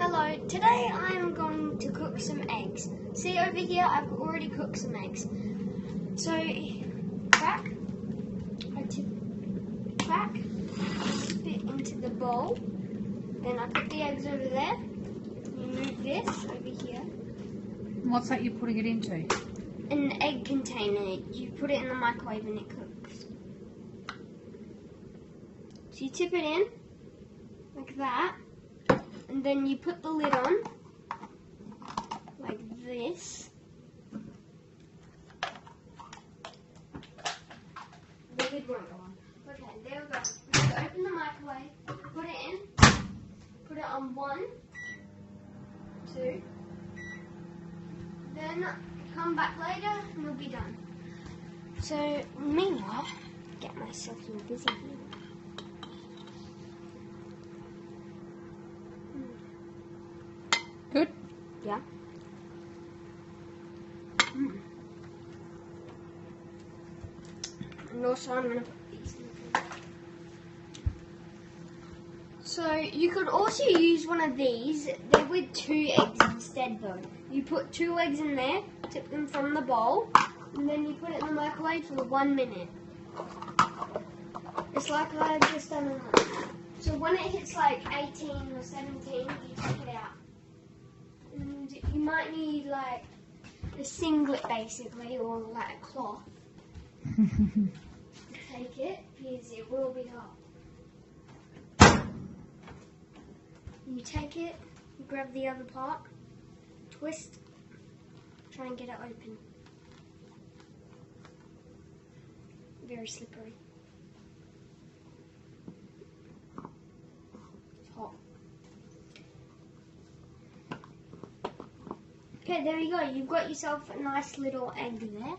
Hello, today I am going to cook some eggs. See over here, I've already cooked some eggs. So, crack, spit into the bowl. Then I put the eggs over there. You move this over here. What's that you're putting it into? An egg container. You put it in the microwave and it cooks. So you tip it in, like that. And then you put the lid on, like this. The lid won't go on. Okay, there we go. You open the microwave, put it in, put it on 1, 2. Then come back later and it'll be done. So, meanwhile, get myself a little busy here. Good? Yeah. And also I'm going to put these in the fridge. So you could also use one of these. They're with 2 eggs instead though. You put 2 eggs in there, tip them from the bowl, and then you put it in the microwave for 1 minute. It's like I've just done it. So when it hits like 18 or 17, you take it out. And you might need like a singlet basically, or like a cloth. Take it, because it will be hot. You take it, you grab the other part, twist, try and get it open. Very slippery. It's hot. Okay, there you go. You've got yourself a nice little egg there.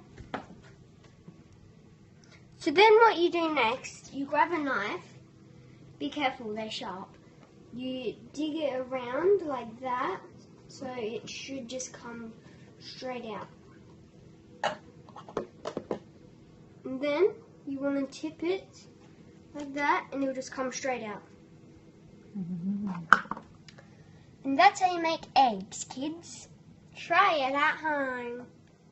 So then what you do next, you grab a knife. Be careful, they're sharp. You dig it around like that, so it should just come straight out. And then you want to tip it like that, and it'll just come straight out. And that's how you make eggs, kids. Try it at home.